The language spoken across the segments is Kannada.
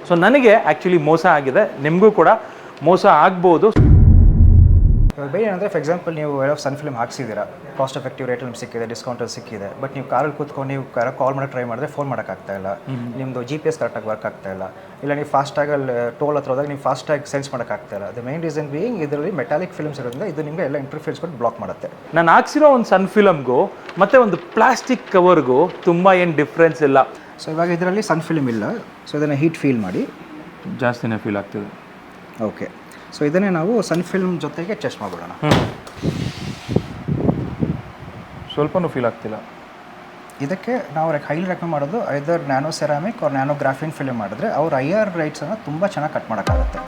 ಸೊ ನನಗೆ ಆ್ಯಕ್ಚುಲಿ ಮೋಸ ಆಗಿದೆ, ನಿಮಗೂ ಕೂಡ ಮೋಸ ಆಗ್ಬೋದು. ಬೇರೆ ಏನಂದರೆ ಫಾರ್ ಎಕ್ಸಾಂಪಲ್ ನೀವು ಸನ್ ಫಿಲ್ಮ್ ಹಾಕ್ಸಿದ್ದೀರಾ, ಕಾಸ್ಟ್ ಎಫೆಕ್ಟಿವ್ ರೇಟಲ್ಲಿ ನಿಮ್ಗೆ ಸಿಕ್ಕಿದೆ, ಡಿಸ್ಕೌಂಟಲ್ಲಿ ಸಿಕ್ಕಿದೆ. ಬಟ್ ನೀವು ಕಾರಲ್ಲಿ ಕೂತ್ಕೊಂಡು ನೀವು ಕಾಲ್ ಮಾಡೋಕ್ಕೆ ಟ್ರೈ ಮಾಡಿದ್ರೆ ಫೋನ್ ಮಾಡೋಕ್ಕಾಗ್ತಾ ಇಲ್ಲ, ನಿಮ್ಮದು GPS ಕರೆಕ್ಟಾಗಿ ವರ್ಕ್ ಆಗ್ತಾ ಇಲ್ಲ, ಇಲ್ಲ ನೀವು ಫಾಸ್ಟಾಗಲ್ಲಿ ಟೋಲ್ ಹತ್ರ ಹೋದಾಗ ನೀವು ಫಾಸ್ಟಾಗಿ ಸೆನ್ಸ್ ಮಾಡೋಕ್ಕಾಗ್ತಾ ಇಲ್ಲ. ದ ಮೇನ್ ರೀಸನ್ ಬೀಯಿಂಗ್ ಇದರಲ್ಲಿ ಮೆಟಾಲಿಕ್ ಫಿಲ್ಮ್ಸ್ ಇರೋದ್ರಿಂದ ಇದು ನಿಮಗೆ ಎಲ್ಲ ಇಂಟರ್ಫೇಸ್ ಕೊಟ್ಟು ಬ್ಲಾಕ್ ಮಾಡುತ್ತೆ. ನಾನು ಹಾಕ್ಸಿರೋ ಒಂದು ಸನ್ ಫಿಲಮ್ಗೂ ಮತ್ತು ಒಂದು ಪ್ಲಾಸ್ಟಿಕ್ ಕವರ್ಗೂ ತುಂಬ ಏನು ಡಿಫ್ರೆನ್ಸ್ ಇಲ್ಲ. ಸೊ ಇವಾಗ ಇದರಲ್ಲಿ ಸನ್ ಫಿಲ್ಮ್ ಇಲ್ಲ, ಸೊ ಇದನ್ನು ಹೀಟ್ ಫೀಲ್ ಮಾಡಿ ಜಾಸ್ತಿನೇ ಫೀಲ್ ಆಗ್ತದೆ. ಓಕೆ, ಸೊ ಇದನ್ನೇ ನಾವು ಸನ್ ಫಿಲ್ಮ್ ಜೊತೆಗೆ ಟೆಸ್ಟ್ ಮಾಡಿಬಿಡೋಣ. ಸ್ವಲ್ಪನೂ ಫೀಲ್ ಆಗ್ತಿಲ್ಲ. ಇದಕ್ಕೆ ನಾವು ಹೈಲಿ ರೆಕಮೆಂಡ್ ಮಾಡೋದು either nano ceramic or nano graphene film ಮಾಡಿದ್ರೆ ಅವ್ರ IR ರೈಟ್ಸನ್ನು ತುಂಬ ಚೆನ್ನಾಗಿ ಕಟ್ ಮಾಡೋಕ್ಕಾಗುತ್ತೆ.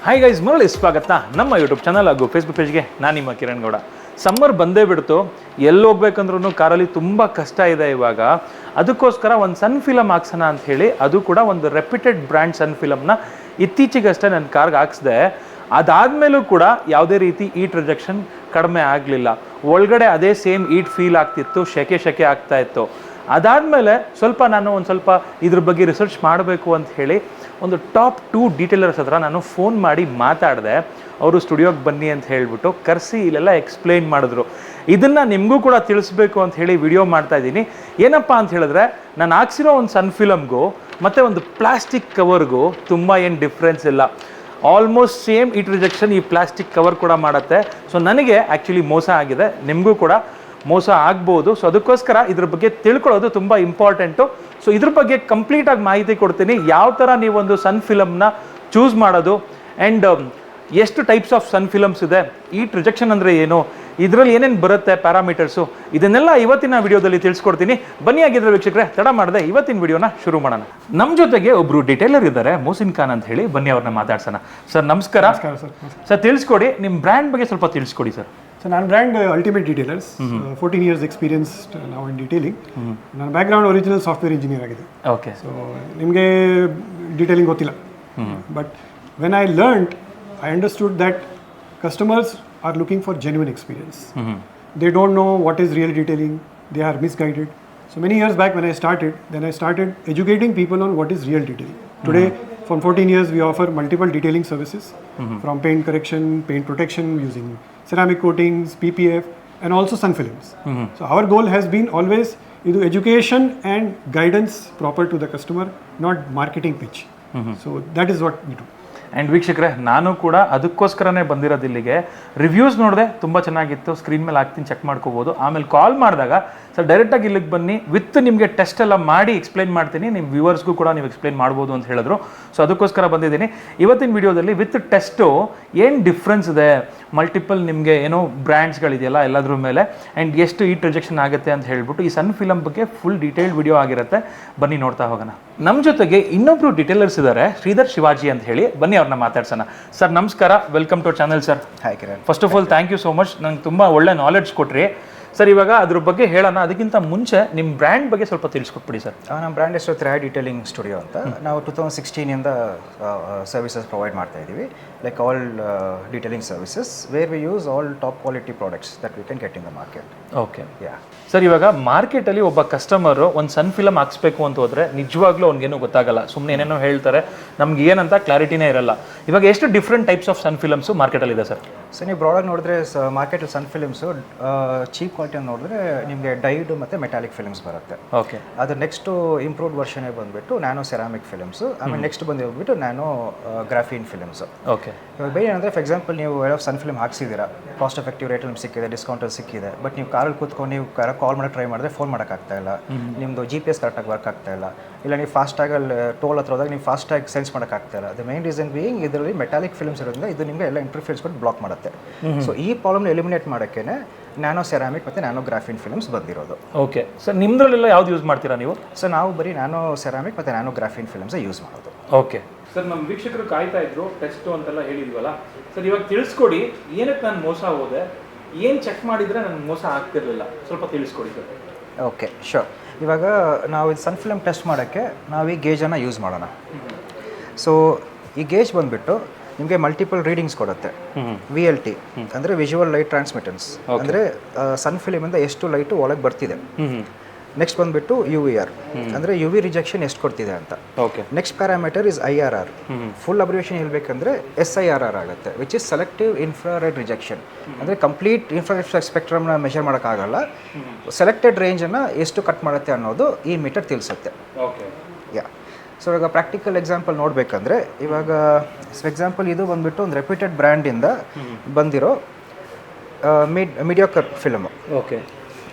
ಹಾಯ್ ಗೈಸ್, ಮರಳಿ ಸ್ವಾಗತ ನಮ್ಮ ಯೂಟ್ಯೂಬ್ ಚಾನಲ್ ಹಾಗೂ ಫೇಸ್ಬುಕ್ ಪೇಜ್ಗೆ. ನಾನು ನಿಮ್ಮ ಕಿರಣ್ ಗೌಡ. ಸಮ್ಮರ್ ಬಂದೇ ಬಿಡ್ತು, ಎಲ್ಲಿ ಹೋಗ್ಬೇಕಂದ್ರೂ ಕಾರಲ್ಲಿ ತುಂಬ ಕಷ್ಟ ಇದೆ ಇವಾಗ. ಅದಕ್ಕೋಸ್ಕರ ಒಂದು ಸನ್ ಫಿಲಮ್ ಹಾಕ್ಸೋಣ ಅಂತ ಹೇಳಿ, ಅದು ಕೂಡ ಒಂದು ರೆಪ್ಯೂಟೆಡ್ ಬ್ರ್ಯಾಂಡ್ ಸನ್ ಫಿಲಮ್ನ ಇತ್ತೀಚೆಗಷ್ಟೇ ನನ್ನ ಕಾರ್ಗೆ ಹಾಕ್ಸಿದೆ. ಅದಾದಮೇಲೂ ಕೂಡ ಯಾವುದೇ ರೀತಿ ಈಟ್ ರಿಜೆಕ್ಷನ್ ಕಡಿಮೆ ಆಗಲಿಲ್ಲ. ಒಳಗಡೆ ಅದೇ ಸೇಮ್ ಈಟ್ ಫೀಲ್ ಆಗ್ತಿತ್ತು, ಶೆಕೆ ಆಗ್ತಾ ಇತ್ತು. ಅದಾದಮೇಲೆ ನಾನು ಒಂದು ಸ್ವಲ್ಪ ಇದ್ರ ಬಗ್ಗೆ ರಿಸರ್ಚ್ ಮಾಡಬೇಕು ಅಂತ ಹೇಳಿ ಒಂದು ಟಾಪ್ 2 ಡೀಟೇಲರ್ಸ್ ಹತ್ರ ನಾನು ಫೋನ್ ಮಾಡಿ ಮಾತಾಡಿದೆ. ಅವರು ಸ್ಟುಡಿಯೋಗೆ ಬನ್ನಿ ಅಂತ ಹೇಳಿಬಿಟ್ಟು ಕರೆಸಿ ಇಲ್ಲೆಲ್ಲ ಎಕ್ಸ್ಪ್ಲೈನ್ ಮಾಡಿದ್ರು. ಇದನ್ನು ನಿಮಗೂ ಕೂಡ ತಿಳಿಸ್ಬೇಕು ಅಂತ ಹೇಳಿ ವಿಡಿಯೋ ಮಾಡ್ತಾ ಇದ್ದೀನಿ. ಏನಪ್ಪ ಅಂತ ಹೇಳಿದ್ರೆ, ನಾನು ಹಾಕ್ಸಿರೋ ಒಂದು ಸನ್ ಫಿಲಮ್ಗೂ ಮತ್ತು ಒಂದು ಪ್ಲಾಸ್ಟಿಕ್ ಕವರ್ಗೂ ತುಂಬ ಏನು ಡಿಫ್ರೆನ್ಸ್ ಇಲ್ಲ. ಆಲ್ಮೋಸ್ಟ್ ಸೇಮ್ ಈಟ್ ರಿಜೆಕ್ಷನ್ ಈ ಪ್ಲಾಸ್ಟಿಕ್ ಕವರ್ ಕೂಡ ಮಾಡುತ್ತೆ. ಸೊ ನನಗೆ ಆ್ಯಕ್ಚುಲಿ ಮೋಸ ಆಗಿದೆ, ನಿಮಗೂ ಕೂಡ ಮೋಸ ಆಗ್ಬೋದು. ಸೊ ಅದಕ್ಕೋಸ್ಕರ ಇದ್ರ ಬಗ್ಗೆ ತಿಳ್ಕೊಳ್ಳೋದು ತುಂಬ ಇಂಪಾರ್ಟೆಂಟು. ಸೊ ಇದ್ರ ಬಗ್ಗೆ ಕಂಪ್ಲೀಟಾಗಿ ಮಾಹಿತಿ ಕೊಡ್ತೀನಿ. ಯಾವ ಥರ ನೀವೊಂದು ಸನ್ ಫಿಲಮ್ನ ಚೂಸ್ ಮಾಡೋದು, ಆ್ಯಂಡ್ ಎಷ್ಟು ಟೈಪ್ಸ್ ಆಫ್ ಸನ್ ಫಿಲಮ್ಸ್ ಇದೆ, ಈಟ್ ರಿಜೆಕ್ಷನ್ ಅಂದರೆ ಏನು, ಇದರಲ್ಲಿ ಏನೇನು ಬರುತ್ತೆ ಪ್ಯಾರಾಮೀಟರ್ಸು, ಇದನ್ನೆಲ್ಲ ಇವತ್ತಿನ ವಿಡಿಯೋದಲ್ಲಿ ತಿಳಿಸ್ಕೊಡ್ತೀನಿ. ಬನ್ನಿ ಆಗಿದ್ರೆ ವೀಕ್ಷಕರೇ, ತಡ ಮಾಡದೆ ಇವತ್ತಿನ ವಿಡಿಯೋನ ಶುರು ಮಾಡೋಣ. ನಮ್ಮ ಜೊತೆಗೆ ಒಬ್ಬರು ಡಿಟೇಲರ್ ಇದ್ದಾರೆ, ಮೋಸಿನ್ ಖಾನ್ ಅಂತ ಹೇಳಿ. ಬನ್ನಿ ಅವ್ರನ್ನ ಮಾತಾಡ್ಸೋಣ. ಸರ್ ನಮಸ್ಕಾರ. ಸರ್ ತಿಳಿಸ್ಕೊಡಿ, ನಿಮ್ಮ ಬ್ರ್ಯಾಂಡ್ ಬಗ್ಗೆ ಸ್ವಲ್ಪ ತಿಳಿಸ್ಕೊಡಿ ಸರ್. ಸೊ ನನ್ನ ಬ್ರ್ಯಾಂಡ್ ಅಲ್ಟಿಮೇಟ್ ಡೀಟೇಲರ್ಸ್, 14 years ಎಕ್ಸ್ಪೀರಿಯನ್ಸ್ ನಾವು ಇನ್ ಡೀಟೇಲಿಂಗ್. ನನ್ನ ಬ್ಯಾಕ್ಗ್ರೌಂಡ್ ಒರಿಜಿನಲ್ ಸಾಫ್ಟ್ವೇರ್ ಇಂಜಿನಿಯರ್ ಆಗಿದೆ. ಓಕೆ. ಸೊ ನಿಮಗೆ ಡೀಟೇಲಿಂಗ್ ಗೊತ್ತಿಲ್ಲ, but when I learned I understood that customers are looking for genuine experience. They don't know what is real detailing, they are misguided. So many years back when I started educating people on what is real detailing. Today, from 14 years, we offer multiple detailing services, from paint correction, paint protection using ceramic coatings, PPF, and also sun films. So our goal has been always education and guidance proper to the customer, not marketing pitch. So that is what we do. And ವೀಕ್ಷಕರೇ, ನಾನು ಕೂಡ ಅದಕ್ಕೋಸ್ಕರನೇ ಬಂದಿರೋದು ಇಲ್ಲಿಗೆ. ರಿವ್ಯೂಸ್ ನೋಡಿದೆ, ತುಂಬ ಚೆನ್ನಾಗಿತ್ತು. ಸ್ಕ್ರೀನ್ ಮೇಲೆ ಹಾಕ್ತೀನಿ, ಚೆಕ್ ಮಾಡ್ಕೋಬೋದು. ಆಮೇಲೆ ಕಾಲ್ ಮಾಡಿದಾಗ ಸರ್ ಡೈರೆಕ್ಟಾಗಿ ಇಲ್ಲಿಗೆ ಬನ್ನಿ, ವಿತ್ ನಿಮಗೆ ಟೆಸ್ಟ್ ಎಲ್ಲ ಮಾಡಿ ಎಕ್ಸ್ಪ್ಲೈನ್ ಮಾಡ್ತೀನಿ, ನಿಮ್ಮ ವ್ಯೂವರ್ಸ್ಗೂ ಕೂಡ ನೀವು ಎಕ್ಸ್ಪ್ಲೈನ್ ಮಾಡ್ಬೋದು ಅಂತ ಹೇಳಿದ್ರು. ಸೊ ಅದಕ್ಕೋಸ್ಕರ ಬಂದಿದ್ದೀನಿ. ಇವತ್ತಿನ ವಿಡಿಯೋದಲ್ಲಿ ವಿತ್ ಟೆಸ್ಟು ಏನು ಡಿಫ್ರೆನ್ಸ್ ಇದೆ, ಮಲ್ಟಿಪಲ್ ನಿಮಗೆ ಏನೋ ಬ್ರ್ಯಾಂಡ್ಸ್ಗಳಿದೆಯಲ್ಲ ಎಲ್ಲದ್ರ ಮೇಲೆ, ಆ್ಯಂಡ್ ಎಷ್ಟು ಈಟ್ ರಿಜೆಕ್ಷನ್ ಆಗುತ್ತೆ ಅಂತ ಹೇಳ್ಬಿಟ್ಟು ಈ ಸನ್ ಫಿಲಮ್ ಬಗ್ಗೆ ಫುಲ್ ಡೀಟೇಲ್ಡ್ ವಿಡಿಯೋ ಆಗಿರುತ್ತೆ. ಬನ್ನಿ ನೋಡ್ತಾ ಹೋಗೋಣ. ನಮ್ಮ ಜೊತೆಗೆ ಇನ್ನೊಬ್ರು ಡೀಟೇಲರ್ಸ್ ಇದ್ದಾರೆ, ಶ್ರೀಧರ್ ಶಿವಾಜಿ ಅಂತ ಹೇಳಿ. ಬನ್ನಿ ಅವ್ರನ್ನ ಮಾತಾಡ್ಸೋಣ. ಸರ್ ನಮಸ್ಕಾರ, welcome to channel sir. Hi Kiran. First of all thank you so much, ನಂಗೆ ತುಂಬ ಒಳ್ಳೆ ನಾಲೆಡ್ಜ್ ಕೊಟ್ರಿ ಸರ್. ಇವಾಗ ಅದ್ರ ಬಗ್ಗೆ ಹೇಳೋಣ, ಅದಕ್ಕಿಂತ ಮುಂಚೆ ನಿಮ್ಮ ಬ್ರ್ಯಾಂಡ್ ಬಗ್ಗೆ ಸ್ವಲ್ಪ ತಿಳಿಸ್ಕೊಟ್ಬಿಡಿ ಸರ್. ನಮ್ಮ ಬ್ರ್ಯಾಂಡ್ ಹೆಸರು ತ್ರಾಯ್ ಡೀಟೇಲಿಂಗ್ ಸ್ಟುಡಿಯೋ ಅಂತ. ನಾವು 2016 ಸರ್ವಿಸಸ್ ಪ್ರೊವೈಡ್ ಮಾಡ್ತಾ ಇದ್ದೀವಿ, like all detailing services where we use all top quality products that we can get in the market. Okay. Sir ಇವಾಗ ಮಾರ್ಕೆಟಲ್ಲಿ ಒಬ್ಬ ಕಸ್ಟಮರು ಒಂದು ಸನ್ ಫಿಲಮ್ ಹಾಕ್ಸ್ಬೇಕು ಅಂತ ಹೋದರೆ ನಿಜವಾಗ್ಲೂ ಅವ್ನಿಗೇನು ಗೊತ್ತಾಗಲ್ಲ, ಸುಮ್ಮನೆ ಏನೇನೋ ಹೇಳ್ತಾರೆ, ನಮ್ಗೆ ಏನಂತ ಕ್ಲಾರಿಟಿನೇ ಇರಲ್ಲ. ಇವಾಗ ಎಷ್ಟು different types of sun films ಮಾರ್ಕೆಟಲ್ಲಿ ಇದೆ ಸರ್? ಸೊ ನೀವು ಬ್ರಾಡಾಗಿ ನೋಡಿದ್ರೆ ಮಾರ್ಕೆಟಲ್ಲಿ ಸನ್ ಫಿಲ್ಮ್ಸು ಚೀಪ್ ಕ್ವಾಲಿಟಿ ಅಂತ ನೋಡಿದ್ರೆ ನಿಮಗೆ ಡೈಡ್ ಮತ್ತು ಮೆಟಾಲಿಕ್ ಫಿಲ್ಮ್ಸ್ ಬರುತ್ತೆ. ಓಕೆ. ಅದು ನೆಕ್ಸ್ಟು ಇಂಪ್ರೂವ್ಡ್ ವರ್ಷನೇ ಬಂದುಬಿಟ್ಟು ನ್ಯಾನೋ ಸೆರಾಮಿಕ್ ಫಿಲ್ಮ್ಸು, ಆಮೇಲೆ ನೆಕ್ಸ್ಟ್ ಬಂದುಬಿಟ್ಟು ನ್ಯಾನೋ ಗ್ರಾಫಿನ್ ಫಿಲ್ಮ್ಸು. ಓಕೆ. ಇವಾಗ ಬೇರೆ ಏನಂದರೆ ಫಾರ್ ಎಕ್ಸಾಂಪಲ್ ನೀವು ಸನ್ ಫಿಲ್ಮ್ ಹಾಕ್ಸಿದ್ದೀರಾ, ಕಾಸ್ಟ್ ಎಫೆಕ್ಟಿವ್ ರೇಟಲ್ಲಿ ನಿಮ್ಗೆ ಸಿಕ್ಕಿದೆ, ಡಿಸ್ಕೌಂಟಲ್ಲಿ ಸಿಕ್ಕಿದೆ. ಬಟ್ ನೀವು ಕಾರಲ್ಲಿ ಕೂತ್ಕೊಂಡು ನೀವು ಕಾಲ್ ಮಾಡೋಕ್ಕೆ ಟ್ರೈ ಮಾಡಿದ್ರೆ ಫೋನ್ ಮಾಡೋಕ್ಕಾಗ್ತಾ ಇಲ್ಲ, ನಿಮ್ಮದು GPS ಕರೆಕ್ಟಾಗಿ ವರ್ಕ್ ಆಗ್ತಾ ಇಲ್ಲ, ಇಲ್ಲ ನೀವು ಫಾಸ್ಟಾಗಲ್ಲಿ ಟೋಲ್ ಹತ್ರ ಹೋದಾಗ ನೀವು ಫಾಸ್ಟಾಗಿ ಸೆನ್ಸ್ ಮಾಡೋಕ್ಕಾಗ್ತಾ ಇಲ್ಲ. ದ ಮೇನ್ ರೀಸನ್ ಬೀಯಿಂಗ್ ಇದರಲ್ಲಿ ಮೆಟಾಲಿಕ್ ಫಿಲ್ಮ್ಸ್ ಇರೋದ್ರಿಂದ ಇದು ನಿಮಗೆ ಎಲ್ಲ ಇಂಟರ್ಫೇಸ್ ಕೊಟ್ಟು ಬ್ಲಾಕ್ ಮಾಡುತ್ತೆ. ಸೊ ಈ ಪ್ರಾಬ್ಲಮ್ನ ಎಲಿಮಿನೇಟ್ ಮಾಡೋಕ್ಕೆ ನ್ಯಾನೋ ಸೆರಾಮಿಕ್ ಮತ್ತು ನ್ಯಾನೋ ಗ್ರಾಫಿನ್ ಫಿಲ್ಮ್ಸ್ ಬಂದಿರೋದು. ಓಕೆ ಸರ್, ನಿಮ್ಮದ್ರಲ್ಲೆಲ್ಲ ಯಾವ್ದು ಯೂಸ್ ಮಾಡ್ತೀರಾ ನೀವು? ಸೊ ನಾವು ಬರೀ ನ್ಯಾನೋ ಸೆರಾಮಿಕ್ ಮತ್ತು ನ್ಯಾನೋ ಗ್ರಾಫಿನ್ ಫಿಲ್ಮ್ಸೇ ಯೂಸ್ ಮಾಡೋದು. Okay sir. ನಮ್ಮ ವೀಕ್ಷಕರು ಕಾಯ್ತಾ ಇದ್ರು, ಟೆಸ್ಟು ಅಂತೆಲ್ಲ ಹೇಳಿದ್ವಲ್ಲ ಸರ್, ಇವಾಗ ತಿಳಿಸ್ಕೊಡಿ ಏನಕ್ಕೆ ನಾನು ಮೋಸ ಹೋದೆ, ಏನು ಚೆಕ್ ಮಾಡಿದರೆ ನನಗೆ ಮೋಸ ಆಗ್ತಿರಲಿಲ್ಲ, ಸ್ವಲ್ಪ ತಿಳಿಸ್ಕೊಡಿ ಸರ್. Okay sure. ಇವಾಗ ನಾವು ಇದು ಸನ್ ಫಿಲ್ಮ್ ಟೆಸ್ಟ್ ಮಾಡೋಕ್ಕೆ ನಾವು ಈ ಗೇಜನ್ನು ಯೂಸ್ ಮಾಡೋಣ. ಸೊ ಈ ಗೇಜ್ ಬಂದುಬಿಟ್ಟು ನಿಮಗೆ ಮಲ್ಟಿಪಲ್ ರೀಡಿಂಗ್ಸ್ ಕೊಡುತ್ತೆ. VLT ಅಂದರೆ ವಿಜುವಲ್ ಲೈಟ್ ಟ್ರಾನ್ಸ್ಮಿಟೆನ್ಸ್, ಅಂದರೆ ಸನ್ ಫಿಲಿಮಿಂದ ಎಷ್ಟು ಲೈಟು ಒಳಗೆ ಬರ್ತಿದೆ. ನೆಕ್ಸ್ಟ್ ಬಂದುಬಿಟ್ಟು UVR ಅಂದರೆ UV ರಿಜೆಕ್ಷನ್ ಎಷ್ಟು ಕೊಡ್ತಿದೆ ಅಂತ. Okay. Next parameter is IRR. Full abbreviation ಹೇಳ್ಬೇಕಂದ್ರೆ SIRR ಆಗುತ್ತೆ, which is selective infrared rejection. ಅಂದರೆ ಕಂಪ್ಲೀಟ್ ಇನ್ಫ್ರಾರೆಡ್ ಸ್ಪೆಕ್ಟ್ರಮ್ನ ಮೆಷರ್ ಮಾಡೋಕ್ಕಾಗಲ್ಲ, ಸೆಲೆಕ್ಟೆಡ್ ರೇಂಜನ್ನು ಎಷ್ಟು ಕಟ್ ಮಾಡುತ್ತೆ ಅನ್ನೋದು ಈ ಮೀಟರ್ ತಿಳಿಸುತ್ತೆ. ಓಕೆ. ಯಾ. ಸೊ ಇವಾಗ ಪ್ರಾಕ್ಟಿಕಲ್ ಎಕ್ಸಾಂಪಲ್ ನೋಡಬೇಕಂದ್ರೆ, ಇವಾಗ ಎಕ್ಸಾಂಪಲ್ ಇದು ಬಂದುಬಿಟ್ಟು ಒಂದು ರೆಪ್ಯೂಟೆಡ್ ಬ್ರ್ಯಾಂಡಿಂದ ಬಂದಿರೋ ಮಿಡಿಯೋಕರ್ ಫಿಲಮು. ಓಕೆ.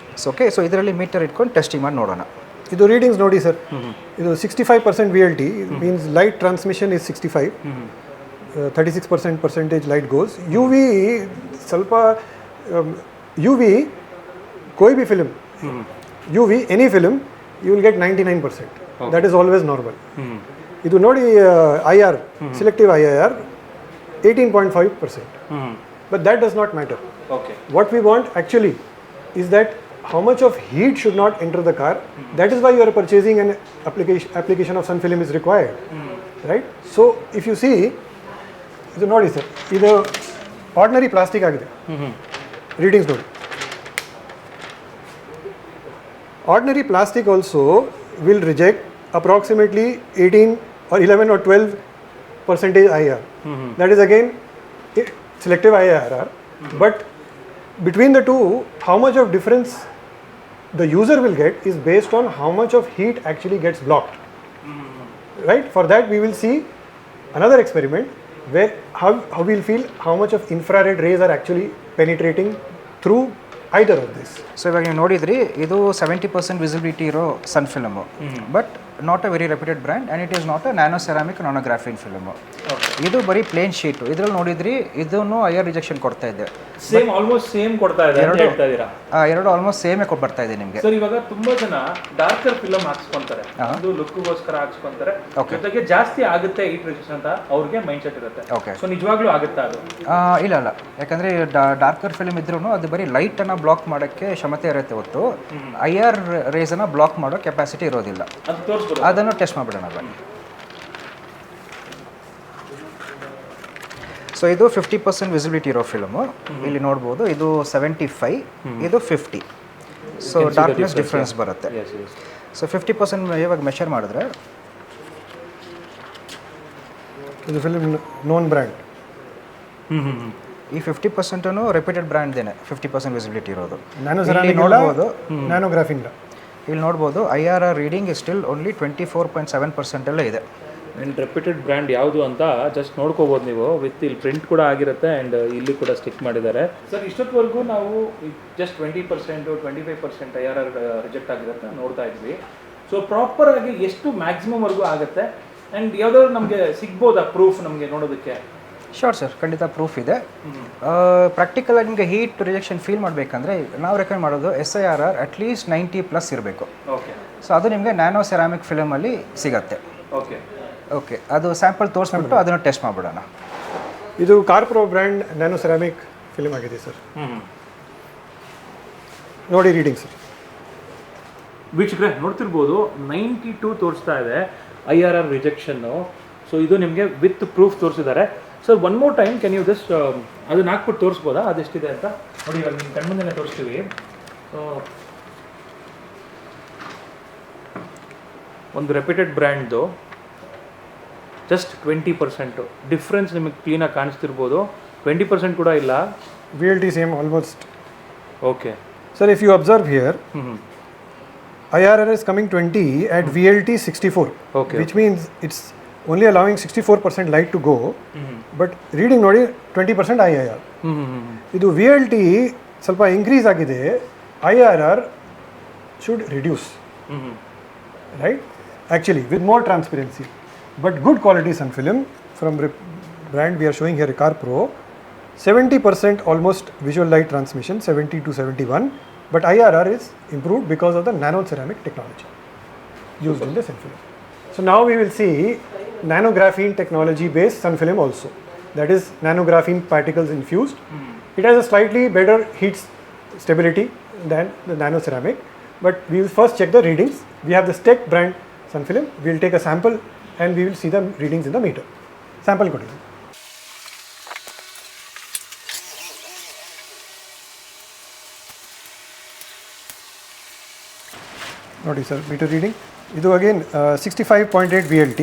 ಸೊ ಇದರಲ್ಲಿ ಮೀಟರ್ ಇಟ್ಕೊಂಡು ಟೆಸ್ಟಿಂಗ್ ಮಾಡಿ ನೋಡೋಣ. ಇದು ರೀಡಿಂಗ್ಸ್ ನೋಡಿ ಸರ್, ಇದು 65% VLT means light transmission is 65, 36% light goes. UV ಸ್ವಲ್ಪ UV कोई भी film UV any film you will get 99%. That is always normal. ಇದು ನೋಡಿ IR selective IR 18.5%. But that does not matter. Okay. What we want actually is that how much of heat should not enter the car. That is why you are purchasing an application of sun film is required. Right? So if you see, ಇದು ನೋಡಿ ಸರ್, ಇದು ಆರ್ಡಿನರಿ ಪ್ಲಾಸ್ಟಿಕ್ ಆಗಿದೆ. ರೀಡಿಂಗ್ಸ್ ನೋಡಿ. Ordinary plastic also will reject approximately 18 or 11 or 12% IR. That is again selective IRR. But between the two, how much of difference the user will get is based on how much of heat actually gets blocked. Right? For that we will see another experiment where how we'll feel how much of infrared rays are actually penetrating through either of this. So ಇವಾಗ ನೀವು ನೋಡಿದ್ರಿ, ಇದು 70% ವಿಸಿಬಿಲಿಟಿ ಇರೋ sun film, but not a very reputed brand and it is not a nano ceramic nano graphene film. ಇದು ಬರೀ ಪ್ಲೇನ್ ಶೀಟು. ಇದರಲ್ಲಿ ನೋಡಿದ್ರಿ, ಇದನ್ನು IR ರಿಜೆಕ್ಷನ್ ಕೊಡ್ತಾ ಇದೆ. ಸೇಮ್ ಆಲ್ಮೋಸ್ಟ್ ಸೇಮ್ ಕೊಡ್ತಾ ಇದೆ ಅಂತ ಹೇಳ್ತಾ ಇದ್ದೀರಾ? ಎರಡು ಆಲ್ಮೋಸ್ಟ್ ಸೇಮೇ ಬರ್ತಾ ಇದೆ ನಿಮಗೆ. ಸರ್, ಇವಾಗ ತುಂಬಾ ಜನ ಡಾರ್ಕರ್ ಫಿಲಮ್ ಹಾಕ್ಸ್ಕೊಂತಾರೆ, ಅದು ಲುಕ್ಗೋಸ್ಕರ ಹಾಕ್ಸ್ಕೊಂತಾರೆ, ಜೊತೆಗೆ ಜಾಸ್ತಿ ಆಗುತ್ತೆ ಹೀಟ್ ರಿಜೆಕ್ಷನ್ ಅಂತ ಅವ್ರಿಗೆ ಮೈಂಡ್ ಸೆಟ್ ಇರುತ್ತೆ. ಓಕೆ. ಸೊ ನಿಜವಾಗ್ಲೂ ಆಗುತ್ತಾ ಅದು? ಇಲ್ಲ, ಯಾಕಂದ್ರೆ ಡಾರ್ಕರ್ ಫಿಲ್ಮ್ ಇದ್ರೂ ಅದು ಬರೀ ಲೈಟ್ ಅನ್ನ ಬ್ಲಾಕ್ ಮಾಡೋಕ್ಕೆ ಕ್ಷಮತೆ ಇರುತ್ತೆ ಹೊತ್ತು IR ರೇಸ್ ಅನ್ನ ಬ್ಲಾಕ್ ಮಾಡೋ ಕೆಪಾಸಿಟಿ ಇರೋದಿಲ್ಲ. ಅದನ್ನು ಟೆಸ್ಟ್ ಮಾಡಿಬಿಡೋಣ ಬನ್ನಿ. ಸೊ ಇದು 50% ವಿಸಿಬಿಲಿಟಿ ಇರೋ ಫಿಲ್ಮು. ಇಲ್ಲಿ ನೋಡ್ಬೋದು, ಇದು 75, ಇದು 50. ಸೊ ಡಾರ್ಕ್ನೆಸ್ ಡಿಫ್ರೆನ್ಸ್ ಬರುತ್ತೆ. ಸೊ 50% ಇವಾಗ ಮೆಷರ್ ಮಾಡಿದ್ರೆ ಇದು ಫಿಲ್ಮ್ ನೋನ್ ಬ್ರ್ಯಾಂಡ್. ಈ 50% ರೆಪ್ಯೂಟೆಡ್ ಬ್ರ್ಯಾಂಡ್ದೇನೆ 50% ವಿಸಿಬಿಲಿಟಿ ಇರೋದು. ನೋಡ್ಬೋದು ನ್ಯಾನೋಗ್ರಾಫಿಂಗ್. ಇಲ್ಲಿ ನೋಡ್ಬೋದು IRR reading is still only 24.7% ಎಲ್ಲ ಇದೆ. ಆ್ಯಂಡ್ ರೆಪ್ಯೂಟೆಡ್ ಬ್ರ್ಯಾಂಡ್ ಯಾವುದು ಅಂತ ಜಸ್ಟ್ ನೋಡ್ಕೋಬೋದು ನೀವು. ವಿತ್ ಇಲ್ಲಿ ಪ್ರಿಂಟ್ ಕೂಡ ಆಗಿರುತ್ತೆ ಆ್ಯಂಡ್ ಇಲ್ಲಿ ಕೂಡ ಸ್ಟಿಕ್ ಮಾಡಿದ್ದಾರೆ. ಸರ್, ಇಷ್ಟೊತ್ತವರೆಗೂ ನಾವು ಜಸ್ಟ್ 20%, 25% IRR ರಿಜೆಕ್ಟ್ ಆಗಿರುತ್ತೆ ನೋಡ್ತಾ ಇದ್ವಿ. ಸೊ ಪ್ರಾಪರ್ ಆಗಿ ಎಷ್ಟು ಮ್ಯಾಕ್ಸಿಮಮ್ವರೆಗೂ ಆಗುತ್ತೆ ಆ್ಯಂಡ್ ಯಾವುದಾದ್ರು ನಮಗೆ ಸಿಗ್ಬೋದಾ ಪ್ರೂಫ್ ನಮಗೆ ನೋಡೋದಕ್ಕೆ? ಶೋರ್ ಸರ್, ಖಂಡಿತ ಪ್ರೂಫ್ ಇದೆ. ಪ್ರಾಕ್ಟಿಕಲ್ ಆಗಿ ನಿಮಗೆ ಹೀಟ್ ರಿಜೆಕ್ಷನ್ ಫೀಲ್ ಮಾಡಬೇಕಂದ್ರೆ ನಾವು ರೆಕಮೆಂಡ್ ಮಾಡೋದು SIRR ಅಟ್ಲೀಸ್ಟ್ 90+ ಇರಬೇಕು. ಓಕೆ. ಸೊ ಅದು ನಿಮಗೆ ನ್ಯಾನೋ ಸೆರಾಮಿಕ್ ಫಿಲಮಲ್ಲಿ ಸಿಗತ್ತೆ. ಓಕೆ. ಓಕೆ, ಅದು ಸ್ಯಾಂಪಲ್ ತೋರಿಸ್ಬಿಟ್ಟು ಅದನ್ನು ಟೆಸ್ಟ್ ಮಾಡಿಬಿಡೋಣ. ಇದು ಕಾರ್ಪ್ರೋ ಬ್ರ್ಯಾಂಡ್ ನ್ಯಾನೋ ಸೆರಾಮಿಕ್ ಫಿಲ್ಮ್ ಆಗಿದೆ ಸರ್. ನೋಡಿ ರೀಡಿಂಗ್ ಸರ್. ವೀಕ್ಷಕರೇ ನೋಡ್ತಿರ್ಬೋದು, 92 ತೋರಿಸ್ತಾ ಇದೆ IRR ರಿಜೆಕ್ಷನ್ನು. ಸೊ ಇದು ನಿಮಗೆ ವಿತ್ ಪ್ರೂಫ್ ತೋರಿಸಿದ್ದಾರೆ. Sir, one more time can you just ಅದನ್ನ ಹಾಕ್ಬಿಟ್ಟು ತೋರಿಸ್ಬೋದಾ ಅದೆಷ್ಟಿದೆ ಅಂತ? ನೋಡಿ, ಇವಾಗ ನಿಮ್ಮ ಕಣ್ಮುಂದೆನೇ ತೋರಿಸ್ತೀವಿ. ಸೊ ಒಂದು ರೆಪ್ಯೂಟೆಡ್ ಬ್ರ್ಯಾಂಡ್ದು ಜಸ್ಟ್ 20% ಡಿಫ್ರೆನ್ಸ್ ನಿಮಗೆ ಕ್ಲೀನಾಗಿ ಕಾಣಿಸ್ತಿರ್ಬೋದು. 20% ಕೂಡ ಇಲ್ಲ. VLT same almost. Okay. Sir, if you observe here, IRR is coming 20 at VLT 64. Okay. Which means it's only allowing 64% light to go. But reading ನೋಡಿ 20% IIR. ಇದು VLT ಸ್ವಲ್ಪ ಇನ್ಕ್ರೀಸ್ ಆಗಿದೆ, IRR should reduce. Right? Actually, with more transparency. But good quality sun film from brand we are showing here, CarPro, 70% almost visual light transmission, 70 to 71. But IRR is improved because of the nano ceramic technology used in the sun film. So now we will see nanographene technology based sun film also. That is nanographene particles infused. It has a slightly better heat stability than the nano ceramic. But we will first check the readings. We have the Steck brand sun film. We will take a sample and we will see the readings in the meter. Sample ಕೊಡಿ. ನೋಡಿ ಸರ್ ಮೀಟರ್ ರೀಡಿಂಗ್ ಇದು again 65.8 VLT.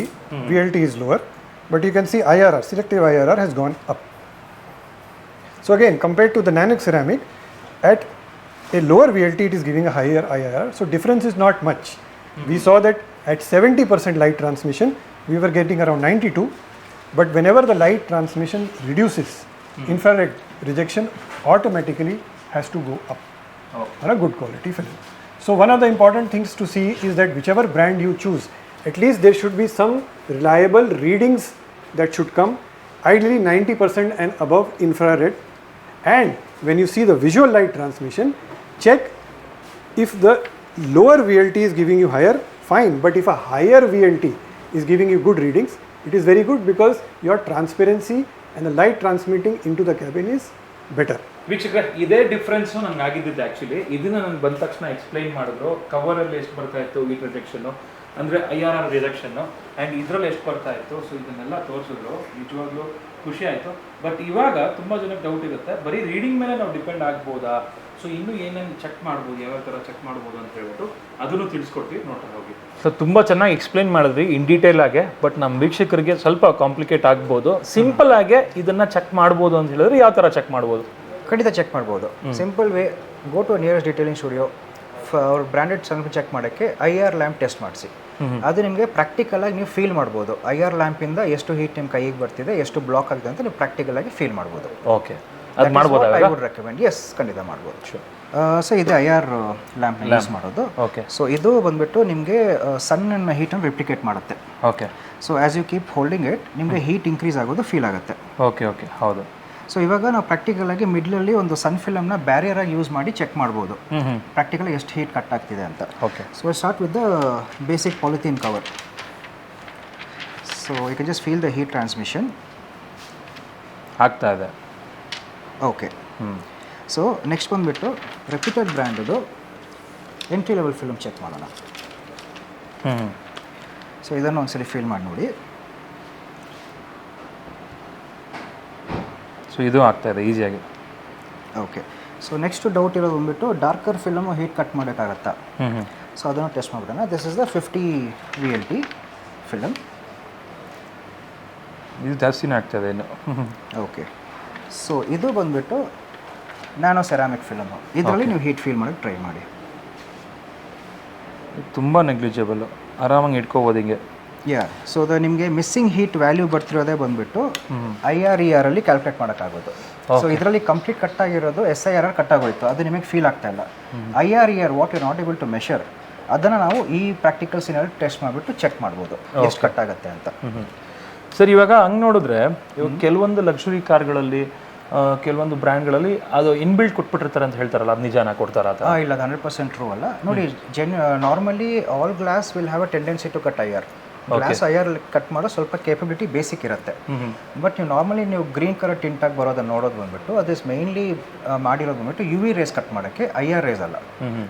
VLT is lower, but you can see IRR, selective IRR has gone up. So again, compared to the Nanox ceramic, at a lower VLT it is giving a higher IRR, so difference is not much. We saw that at 70% light transmission we were getting around 92, but whenever the light transmission reduces, infrared rejection automatically has to go up for a good quality film. So one of the important things to see is that whichever brand you choose, at least there should be some reliable readings that should come, ideally 90% and above infrared. And when you see the visual light transmission, check if the lower VLT is giving you higher, fine, but if a higher VLT is giving you good readings, it is very good because your transparency and the light transmitting into the cabin is better. ವೀಕ್ಷಕರೇ, ಇದೇ ಡಿಫ್ರೆನ್ಸು ನನಗೆ ಆಗಿದ್ದಿದ್ದು ಆ್ಯಕ್ಚುಲಿ. ಇದನ್ನು ನನಗೆ ಬಂದ ತಕ್ಷಣ ಎಕ್ಸ್ಪ್ಲೈನ್ ಮಾಡಿದ್ರು. ಕವರಲ್ಲಿ ಎಷ್ಟು ಬರ್ತಾ ಇತ್ತು ವೀಟ್ ರಿಜೆಕ್ಷನ್ನು, ಅಂದರೆ IRR ರಿಜೆಕ್ಷನ್ನು, ಆ್ಯಂಡ್ ಇದರಲ್ಲಿ ಎಷ್ಟು ಬರ್ತಾ ಇತ್ತು. ಸೊ ಇದನ್ನೆಲ್ಲ ತೋರಿಸಿದ್ರು, ನಿಜವಾಗ್ಲೂ ಖುಷಿ ಆಯಿತು. ಬಟ್ ಇವಾಗ ತುಂಬ ಜನಕ್ಕೆ ಡೌಟ್ ಇರುತ್ತೆ, ಬರೀ ರೀಡಿಂಗ್ ಮೇಲೆ ನಾವು ಡಿಪೆಂಡ್ ಆಗ್ಬೋದಾ, ಸೊ ಇನ್ನೂ ಏನೇನು ಚೆಕ್ ಮಾಡ್ಬೋದು, ಯಾವ ಥರ ಚೆಕ್ ಮಾಡ್ಬೋದು ಅಂತ ಹೇಳ್ಬಿಟ್ಟು ಅದನ್ನು ತಿಳಿಸ್ಕೊಡ್ತೀವಿ, ನೋಡ್ತಾ ಹೋಗಿ. ಸೊ ತುಂಬ ಚೆನ್ನಾಗಿ ಎಕ್ಸ್ಪ್ಲೈನ್ ಮಾಡಿದ್ವಿ ಇನ್ ಡೀಟೇಲ್ ಆಗಿ. ಬಟ್ ನಮ್ಮ ವೀಕ್ಷಕರಿಗೆ ಸ್ವಲ್ಪ ಕಾಂಪ್ಲಿಕೇಟ್ ಆಗ್ಬೋದು. ಸಿಂಪಲ್ ಆಗಿ ಇದನ್ನು ಚೆಕ್ ಮಾಡ್ಬೋದು ಅಂತ ಹೇಳಿದ್ರೆ ಯಾವ ಥರ ಚೆಕ್ ಮಾಡ್ಬೋದು? ಖಂಡಿತ ಚೆಕ್ ಮಾಡ್ಬೋದು. Simple way, go to nearest detailing studio, ಅವ್ರ ಬ್ರ್ಯಾಂಡೆಡ್ ಸ್ವಲ್ಪ ಚೆಕ್ ಮಾಡೋಕ್ಕೆ IR ಲ್ಯಾಂಪ್ ಟೆಸ್ಟ್ ಮಾಡಿಸಿ. ಅದು ನಿಮಗೆ ಪ್ರಾಕ್ಟಿಕಲ್ ಆಗಿ ನೀವು ಫೀಲ್ ಮಾಡ್ಬೋದು. IR ಲ್ಯಾಂಪಿಂದ ಎಷ್ಟು ಹೀಟ್ ನಿಮ್ಮ ಕೈಗೆ ಬರ್ತಿದೆ, ಎಷ್ಟು ಬ್ಲಾಕ್ ಆಗಿದೆ ಅಂತ ನೀವು ಪ್ರಾಕ್ಟಿಕಲ್ ಆಗಿ ಫೀಲ್ ಮಾಡ್ಬೋದು. ಓಕೆ, ಅದು ಮಾಡ್ಬೋದು. I would recommend. ಎಸ್, ಖಂಡಿತ ಮಾಡ್ಬೋದು. ಸೊ ಇದು IR ಲ್ಯಾಂಪ್ ಯೂಸ್ ಮಾಡೋದು. ಓಕೆ. ಸೊ ಇದು ಬಂದ್ಬಿಟ್ಟು ನಿಮಗೆ ಸನ್ನ ಹೀಟನ್ನು ರೆಪ್ಲಿಕೇಟ್ ಮಾಡುತ್ತೆ. Okay. So as you keep holding it, ನಿಮಗೆ ಹೀಟ್ ಇನ್ಕ್ರೀಸ್ ಆಗೋದು ಫೀಲ್ ಆಗುತ್ತೆ. ಓಕೆ ಓಕೆ, ಹೌದು. ಸೊ ಇವಾಗ ನಾವು ಪ್ರಾಕ್ಟಿಕಲ್ ಆಗಿ ಮಿಡ್ಲಲ್ಲಿ ಒಂದು ಸನ್ ಫಿಲಮ್ನ ಬ್ಯಾರಿಯರ್ ಆಗಿ ಯೂಸ್ ಮಾಡಿ ಚೆಕ್ ಮಾಡ್ಬೋದು ಪ್ರಾಕ್ಟಿಕಲ್ ಎಷ್ಟು ಹೀಟ್ ಕಟ್ ಆಗ್ತಿದೆ ಅಂತ. Okay. So start with the basic polythene cover. So you can just feel the heat transmission ಆಗ್ತಾ ಇದೆ. ಓಕೆ. ಸೊ ನೆಕ್ಸ್ಟ್ ಬಂದುಬಿಟ್ಟು ರೆಪ್ಯೂಟೆಡ್ ಬ್ರ್ಯಾಂಡದು ಎಂಟ್ರಿ ಲೆವೆಲ್ ಫಿಲ್ಮ್ ಚೆಕ್ ಮಾಡೋಣ. ಸೊ ಇದನ್ನು ಒಂದ್ಸಲಿ ಫೀಲ್ ಮಾಡಿ ನೋಡಿ. ಸೊ ಇದು ಆಗ್ತಾ ಇದೆ ಈಸಿಯಾಗಿ. ಓಕೆ. ಸೊ ನೆಕ್ಸ್ಟ್ ಡೌಟ್ ಇರೋದು ಬಂದುಬಿಟ್ಟು ಡಾರ್ಕರ್ ಫಿಲಮು ಹೀಟ್ ಕಟ್ ಮಾಡೋಕ್ಕಾಗತ್ತಾ. ಸೊ ಅದನ್ನು ಟೆಸ್ಟ್ ಮಾಡಿಬಿಡೋಣ. This is the 50 VLT film. ಇದು ಜಾಸ್ತಿನೇ ಆಗ್ತಾಯಿದೆ ಇನ್ನು. ಓಕೆ. ಸೊ ಇದು ಬಂದುಬಿಟ್ಟು ನ್ಯಾನೋ ಸೆರಾಮಿಕ್ ಫಿಲಮು. ಇದರಲ್ಲಿ ನೀವು ಹೀಟ್ ಫೀಲ್ ಮಾಡೋಕ್ಕೆ ಟ್ರೈ ಮಾಡಿ. ತುಂಬ ನೆಗ್ಲಿಜಿಬಲ್, ಆರಾಮಾಗಿ ಇಟ್ಕೋಬೋದು ಹಿಂಗೆ. ಯಾ. ಸೊ ಅದು ನಿಮಗೆ ಮಿಸ್ಸಿಂಗ್ ಹೀಟ್ ವ್ಯಾಲ್ಯೂ ಬರ್ತಿರೋದೇ ಬಂದುಬಿಟ್ಟು IRER ಅಲ್ಲಿ ಕ್ಯಾಲ್ಕುಲೇಟ್ ಮಾಡೋಕ್ಕಾಗೋದು. ಸೊ ಇದರಲ್ಲಿ ಕಂಪ್ಲೀಟ್ ಕಟ್ ಆಗಿರೋದು SIRR ಕಟ್ ಆಗೋಯ್ತು, ಅದು ನಿಮಗೆ ಫೀಲ್ ಆಗ್ತಾ ಇಲ್ಲ. IRER what you not able to measure, ಅದನ್ನು ನಾವು ಈ ಪ್ರಾಕ್ಟಿಕಲ್ ಸೀನಲ್ಲಿ ಟೆಸ್ಟ್ ಮಾಡಿಬಿಟ್ಟು ಚೆಕ್ ಮಾಡ್ಬೋದು ಎಷ್ಟು ಕಟ್ ಆಗುತ್ತೆ ಅಂತ. ಸರ್, ಇವಾಗ ಹಂಗೆ ನೋಡಿದ್ರೆ ಇವಾಗ ಕೆಲವೊಂದು ಲಕ್ಸುರಿ ಕಾರ್ಗಳಲ್ಲಿ, ಕೆಲವೊಂದು ಬ್ರ್ಯಾಂಡ್ಗಳಲ್ಲಿ ಅದು ಇನ್ಬಿಲ್ಟ್ ಕೊಟ್ಬಿಟ್ಟಿರ್ತಾರೆ ಅಂತ ಹೇಳ್ತಾರಲ್ಲ, ಅದು ನಿಜಾನ ಕೊಡ್ತಾರ? ಇಲ್ಲ, ಅದು 100% ಟ್ರೂ ಅಲ್ಲ. ನೋಡಿ, normally all glass will have a tendency to cut IR. Glass IR cut ಮಾಡೋ ಸ್ವಲ್ಪ ಕೇಪಬಿಲಿಟಿ ಬೇಸಿಕ್ ಇರುತ್ತೆ. ಬಟ್ ನೀವು ನಾರ್ಮಲಿ ನೀವು ಗ್ರೀನ್ ಕಲರ್ ಟಿಂಟಾಗಿ ಬರೋದನ್ನು ನೋಡೋದು ಬಂದ್ಬಿಟ್ಟು ಅದು ಮೈನ್ಲಿ ಮಾಡಿರೋದು ಬಂದ್ಬಿಟ್ಟು UV ರೇಸ್ ಕಟ್ ಮಾಡೋಕ್ಕೆ, IR ರೇಸ್ ಅಲ್ಲ.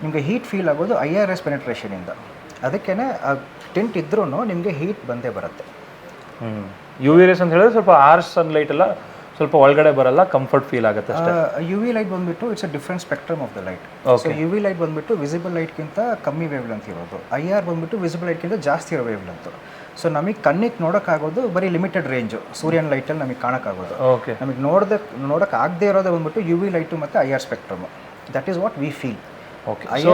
ನಿಮಗೆ ಹೀಟ್ ಫೀಲ್ ಆಗೋದು IR ರೇಸ್ ಪೆನೆಟ್ರೇಷನಿಂದ. ಅದಕ್ಕೇ ಟಿಂಟ್ ಇದ್ರೂ ನಿಮಗೆ ಹೀಟ್ ಬಂದೇ ಬರುತ್ತೆ. UV ರೇಸ್ ಅಂತ ಹೇಳಿದ್ರೆ ಸ್ವಲ್ಪ ಆರ್ಸ್ ಸನ್ಲೈಟ್ ಎಲ್ಲ ಸ್ವಲ್ಪ ಒಳಗಡೆ ಬರಲ್ಲ, ಕಂಫರ್ಟ್ ಫೀಲ್ ಆಗುತ್ತೆ ಅಷ್ಟೇ. UV ಲೈಟ್ ಬಂದ್ಬಿಟ್ಟು it's a different spectrum of the light. So UV light ಬಂದ್ಬಿಟ್ಟು ವಿಸಿಬಲ್ ಲೈಟ್ಗಿಂತ ಕಮ್ಮಿ ವೇವ್ ಲೆಂತ್ ಇರೋದು. IR ಬಂದ್ಬಿಟ್ಟು ವಿಸಿಬಲ್ ಲೈಟ್ಗಿಂತ ಜಾಸ್ತಿ ಇರೋ ವೇವ್ ಲೆಂತ್. ಸೊ ನಮಗೆ ಕಣ್ಣಿಗೆ ನೋಡೋಕ್ಕಾಗೋದು ಬರೀ ಲಿಮಿಟೆಡ್ ರೇಂಜು, ಸೂರ್ಯನ ಲೈಟಲ್ಲಿ ನಮಗೆ ಕಾಣೋಕ್ಕಾಗೋದು. ಓಕೆ. ನಮಗೆ ನೋಡೋಕೆ ಆಗದೆ ಇರೋದೇ ಬಂದ್ಬಿಟ್ಟು UV ಲೈಟು ಮತ್ತು IR spectrum. That is what we feel. Okay. So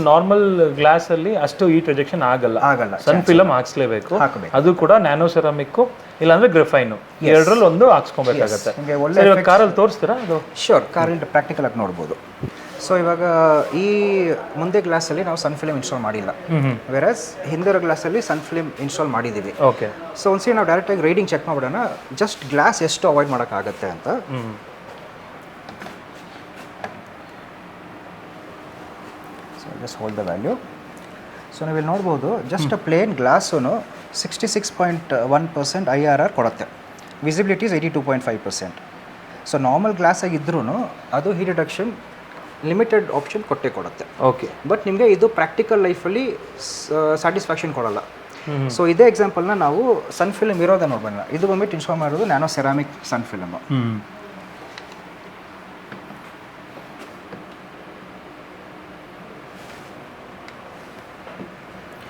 normal glass ಅಲ್ಲಿ ಅಷ್ಟು ಹೀಟ್ ರಿಜೆಕ್ಷನ್ ಆಗಲ್ಲ. ಸನ್ ಫಿಲಮ್ ಹಾಕ್ಸ್ಲೇಬೇಕು. ಅದು ಕೂಡ ನ್ಯಾನೋ ಸೆರಾಮಿಕ್ ಇಲ್ಲಾಂದ್ರೆ ಗ್ರಫೈನ್, ಎರಡರಲ್ಲಿ ಒಂದು ಹಾಕ್ಸ್ಕೊಬೇಕಾಗತ್ತೆ. ಕಾರಲ್ಲಿ ತೋರಿಸ್ತೀರಾ ಅದು? ಶ್ಯೂರ್, ಕಾರಲ್ಲಿ ಪ್ರಾಕ್ಟಿಕಲ್ ಆಗಿ ನೋಡ್ಬೋದು. ಸೊ ಇವಾಗ ಈ ಮುಂದೆ ಗ್ಲಾಸಲ್ಲಿ ನಾವು ಸನ್ ಫಿಲಮ್ ಇನ್ಸ್ಟಾಲ್ ಮಾಡಿಲ್ಲ, ವೆರಸ್ ಹಿಂದಿರೋ ಗ್ಲಾಸಲ್ಲಿ ಸನ್ ಫಿಲಮ್ ಇನ್ಸ್ಟಾಲ್ ಮಾಡಿದ್ದೀವಿ. ಓಕೆ. ಸೊ ಒಂದ್ಸರಿ ನಾವು ಡೈರೆಕ್ಟಾಗಿ ರೈಡಿಂಗ್ ಚೆಕ್ ಮಾಡ್ಬಿಡೋಣ, ಜಸ್ಟ್ ಗ್ಲಾಸ್ ಎಷ್ಟು ಅವಾಯ್ಡ್ ಮಾಡೋಕ್ಕಾಗತ್ತೆ ಅಂತ. Just hold the value. So ನೀವು ಇಲ್ಲಿ ನೋಡ್ಬೋದು, just a plain glass 66.1% IRR ಕೊಡುತ್ತೆ. Visibility is 82.5%. So normal glass ಆಗಿದ್ರೂ ಅದು ಹೀಟ್ ರಿಡಕ್ಷನ್ ಲಿಮಿಟೆಡ್ ಆಪ್ಷನ್ ಕೊಟ್ಟೇ ಕೊಡುತ್ತೆ. ಓಕೆ. ಬಟ್ ನಿಮಗೆ ಇದು ಪ್ರಾಕ್ಟಿಕಲ್ ಲೈಫಲ್ಲಿ ಸ್ಯಾಟಿಸ್ಫ್ಯಾಕ್ಷನ್ ಕೊಡಲ್ಲ. ಸೊ ಇದೇ ಎಕ್ಸಾಂಪಲ್ನ ನಾವು ಸನ್ ಫಿಲಮ್ ಇರೋದನ್ನ ನೋಡೋಣ. ಇದು ಬಂದ್ಬಿಟ್ಟು ಇನ್ಸ್ಟಾಲ್ ಮಾಡಿರೋದು ನ್ಯಾನೋ ಸೆರಾಮಿಕ್ ಸನ್ ಫಿಲಮ್.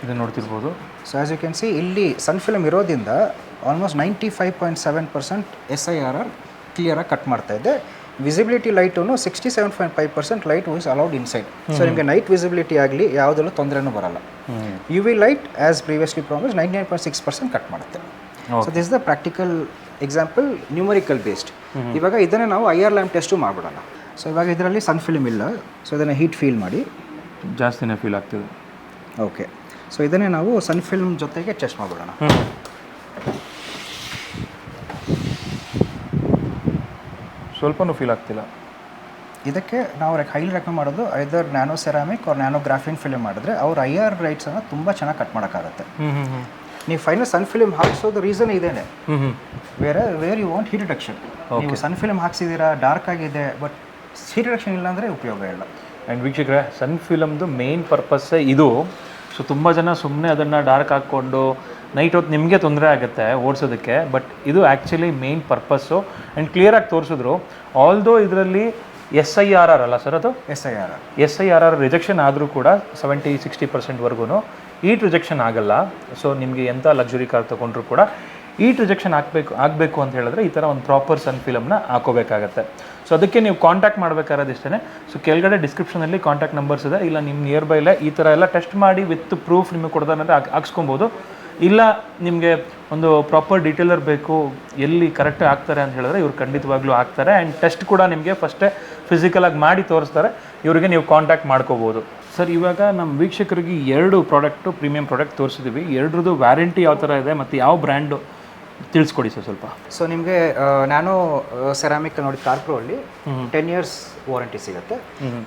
ಇದನ್ನು ನೋಡ್ತಿರ್ಬೋದು. So as you can see ಇಲ್ಲಿ ಸನ್ ಫಿಲಮ್ ಇರೋದ್ರಿಂದ ಆಲ್ಮೋಸ್ಟ್ 95.7% SIRR ಕ್ಲಿಯರಾಗಿ ಕಟ್ ಮಾಡ್ತಾ ಇದೆ. Visibility light 67.5% light was allowed inside. So ನಿಮಗೆ ನೈಟ್ ವಿಸಿಬಿಲಿಟಿ ಆಗಲಿ ಯಾವುದರಲ್ಲೂ ತೊಂದರೆನೂ ಬರಲ್ಲ. UV light as previously promise 99.6% cut ಮಾಡುತ್ತೆ. So this the practical example, numerical based. ಇವಾಗ ಇದನ್ನೇ ನಾವು IR ಲ್ಯಾಂಪ್ ಟೆಸ್ಟು ಮಾಡಿಬಿಡೋಣ. ಸೊ ಇವಾಗ ಇದರಲ್ಲಿ ಸನ್ ಫಿಲ್ಮ್ ಇಲ್ಲ, ಸೊ ಇದನ್ನು ಹೀಟ್ ಫೀಲ್ ಮಾಡಿ ಜಾಸ್ತಿನೇ ಫೀಲ್ ಆಗ್ತದೆ. ಓಕೆ, ಸೊ ಇದನ್ನೇ ನಾವು ಸನ್ ಫಿಲ್ಮ್ ಜೊತೆಗೆ ಟೆಸ್ಟ್ ಮಾಡಿಬಿಡೋಣ. ಸ್ವಲ್ಪನೂ ಫೀಲ್ ಆಗ್ತಿಲ್ಲ. ಇದಕ್ಕೆ ನಾವು ಹೈಲಿ ರೆಕಮೆಂಡ್ ಮಾಡೋದು either nano ceramic or nano graphene film ಮಾಡಿದ್ರೆ ಅವ್ರ IR ಲೈಟ್ಸನ್ನು ತುಂಬ ಚೆನ್ನಾಗಿ ಕಟ್ ಮಾಡೋಕ್ಕಾಗುತ್ತೆ. ನೀವು ಫೈನಲ್ ಸನ್ ಫಿಲ್ಮ್ ಹಾಕ್ಸೋದು ರೀಸನ್ ಇದೇನೆ, where you want heat reduction. ನೀವು ಸನ್ ಫಿಲ್ಮ್ ಹಾಕ್ಸಿದ್ದೀರಾ, ಡಾರ್ಕ್ ಆಗಿದೆ, ಬಟ್ ಹೀಟ್ ರಿಡಕ್ಷನ್ ಇಲ್ಲ ಅಂದರೆ ಉಪಯೋಗ ಇಲ್ಲ. ಆ್ಯಂಡ್ ವೀಕ್ಷಕರೇ, ಸನ್ ಫಿಲಮ್ದು ಮೇನ್ ಪರ್ಪಸ್ಸೇ ಇದು. ಸೊ ತುಂಬ ಜನ ಸುಮ್ಮನೆ ಅದನ್ನು ಡಾರ್ಕ್ ಹಾಕ್ಕೊಂಡು ನೈಟ್ ಹೊತ್ತು ನಿಮಗೆ ತೊಂದರೆ ಆಗುತ್ತೆ ಓಡಿಸೋದಕ್ಕೆ, ಬಟ್ ಇದು ಆ್ಯಕ್ಚುಲಿ ಮೇನ್ ಪರ್ಪಸ್ಸು. ಆ್ಯಂಡ್ ಕ್ಲಿಯರಾಗಿ ತೋರಿಸಿದ್ರು. ಆಲ್ದೋ ಇದರಲ್ಲಿ SIRR ಅಲ್ಲ ಸರ್, ಅದು SIRR ರಿಜೆಕ್ಷನ್ ಆದರೂ ಕೂಡ 70-60% ಈಟ್ ರಿಜೆಕ್ಷನ್ ಆಗಲ್ಲ. ಸೊ ನಿಮಗೆ ಎಂಥ ಲಕ್ಸುರಿ ಕಾರ್ ತೊಗೊಂಡ್ರು ಕೂಡ ಈಟ್ ರಿಜೆಕ್ಷನ್ ಆಗಬೇಕು ಅಂತ ಹೇಳಿದ್ರೆ ಈ ಥರ ಒಂದು ಪ್ರಾಪರ್ ಸನ್ ಫಿಲಮ್ನ ಹಾಕೋಬೇಕಾಗತ್ತೆ. ಸೊ ಅದಕ್ಕೆ ನೀವು ಕಾಂಟ್ಯಾಕ್ಟ್ ಮಾಡಬೇಕಾಗಿರೋದಿಷ್ಟೇ. ಸೊ ಕೆಳಗಡೆ ಡಿಸ್ಕ್ರಿಪ್ಷನಲ್ಲಿ ಕಾಂಟ್ಯಾಕ್ಟ್ ನಂಬರ್ಸ್ ಇದೆ, ಇಲ್ಲ ನಿಮ್ಮ ನಿಯರ್ ಬೈಲೇ ಈ ಥರ ಎಲ್ಲ ಟೆಸ್ಟ್ ಮಾಡಿ ವಿತ್ ಪ್ರೂಫ್ ನಿಮಗೆ ಕೊಡ್ದಾನಂದರೆ ಹಾಕ್ಸ್ಕೊಬೋದು. ಇಲ್ಲ ನಿಮಗೆ ಒಂದು ಪ್ರಾಪರ್ ಡೀಟೇಲರ್ ಬೇಕು, ಎಲ್ಲಿ ಕರೆಕ್ಟಾಗಿ ಆಗ್ತಾರೆ ಅಂತ ಹೇಳಿದ್ರೆ ಇವ್ರು ಖಂಡಿತವಾಗ್ಲೂ ಆಗ್ತಾರೆ. ಆ್ಯಂಡ್ ಟೆಸ್ಟ್ ಕೂಡ ನಿಮಗೆ ಫಸ್ಟೇ ಫಿಸಿಕಲಾಗಿ ಮಾಡಿ ತೋರಿಸ್ತಾರೆ. ಇವರಿಗೆ ನೀವು ಕಾಂಟ್ಯಾಕ್ಟ್ ಮಾಡ್ಕೋಬೋದು. ಸರ್, ಇವಾಗ ನಮ್ಮ ವೀಕ್ಷಕರಿಗೆ 2 ಪ್ರಾಡಕ್ಟು ಪ್ರೀಮಿಯಂ ಪ್ರಾಡಕ್ಟ್ ತೋರಿಸಿದ್ದೀವಿ. ಎರಡರದ್ದು ವ್ಯಾರಂಟಿ ಯಾವ ಥರ ಇದೆ ಮತ್ತು ಯಾವ ಬ್ರ್ಯಾಂಡು ತಿಳಿಸ್ಕೊಡಿ ಸರ್ ಸ್ವಲ್ಪ. ಸೊ ನಿಮಗೆ ನ್ಯಾನೋ ಸೆರಾಮಿಕ್ ನೋಡಿ ಕಾರ್ಪ್ರೋ ಅಲ್ಲಿ 10 years ವಾರಂಟಿ ಸಿಗುತ್ತೆ.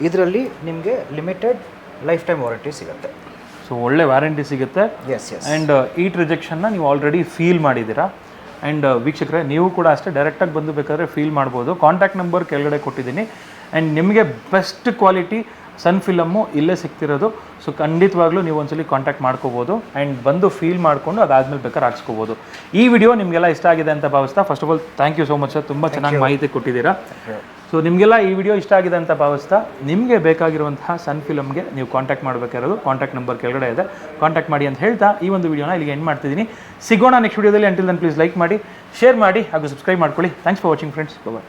ಇದರಲ್ಲಿ ನಿಮಗೆ ಲಿಮಿಟೆಡ್ ಲೈಫ್ ಟೈಮ್ ವಾರಂಟಿ ಸಿಗುತ್ತೆ. ಸೊ ಒಳ್ಳೆ ವ್ಯಾರಂಟಿ ಸಿಗುತ್ತೆ. ಎಸ್. ಆ್ಯಂಡ್ ಈಟ್ ರಿಜೆಕ್ಷನ್ನ ನೀವು ಆಲ್ರೆಡಿ ಫೀಲ್ ಮಾಡಿದ್ದೀರಾ. ಆ್ಯಂಡ್ ವೀಕ್ಷಕರೇ, ನೀವು ಕೂಡ ಅಷ್ಟೇ ಡೈರೆಕ್ಟಾಗಿ ಬಂದು ಬೇಕಾದರೆ ಫೀಲ್ ಮಾಡ್ಬೋದು. ಕಾಂಟ್ಯಾಕ್ಟ್ ನಂಬರ್ ಕೆಳಗಡೆ ಕೊಟ್ಟಿದ್ದೀನಿ. ಆ್ಯಂಡ್ ನಿಮಗೆ ಬೆಸ್ಟ್ ಕ್ವಾಲಿಟಿ ಸನ್ ಫಿಲಮ್ಮು ಇಲ್ಲೇ ಸಿಗ್ತಿರೋದು. ಸೊ ಖಂಡಿತವಾಗ್ಲೂ ನೀವು ಒಂದ್ಸಲಿ ಕಾಂಟ್ಯಾಕ್ಟ್ ಮಾಡ್ಕೋಬೋದು ಆ್ಯಂಡ್ ಬಂದು ಫೀಲ್ ಮಾಡಿಕೊಂಡು ಅದಾದಮೇಲೆ ಬೇಕಾದ್ರೆ ಹಾಕ್ಸ್ಕೋಬೋದು. ಈ ವಿಡಿಯೋ ನಿಮಗೆಲ್ಲ ಇಷ್ಟ ಆಗಿದೆ ಅಂತ ಭಾವಿಸ್ತಾ, first of all thank you so much sir, ತುಂಬ ಚೆನ್ನಾಗಿ ಮಾಹಿತಿ ಕೊಟ್ಟಿದ್ದೀರಾ. ಸೊ ನಿಮಗೆಲ್ಲ ಈ ವಿಡಿಯೋ ಇಷ್ಟ ಆಗಿದೆ ಅಂತ ಭಾವಿಸ್ತಾ, ನಿಮಗೆ ಬೇಕಾಗಿರುವಂತಹ ಸನ್ ಫಿಲಮ್ಗೆ ನೀವು ಕಾಂಟ್ಯಾಕ್ಟ್ ಮಾಡಬೇಕಾಗಿರೋದು ಕಾಂಟ್ಯಾಕ್ಟ್ ನಂಬರ್ ಕೆಳಗಡೆ ಇದೆ, ಕಾಂಟ್ಯಾಕ್ಟ್ ಮಾಡಿ ಅಂತ ಹೇಳ್ತಾ ಈ ಒಂದು ವಿಡಿಯೋನ ಇಲ್ಲಿಗೆ ಎಂಡ್ ಮಾಡ್ತಿದ್ದೀನಿ. ಸಿಗೋಣ ನೆಕ್ಸ್ಟ್ ವಿಡಿಯೋದಲ್ಲಿ. ಅಂಟಿಲ್ ದೆನ್ ಪ್ಲೀಸ್ ಲೈಕ್ ಮಾಡಿ, ಶೇರ್ ಮಾಡಿ ಹಾಗೂ ಸಬ್ಸ್ಕ್ರೈಬ್ ಮಾಡ್ಕೊಳ್ಳಿ. Thanks for watching friends. Bye.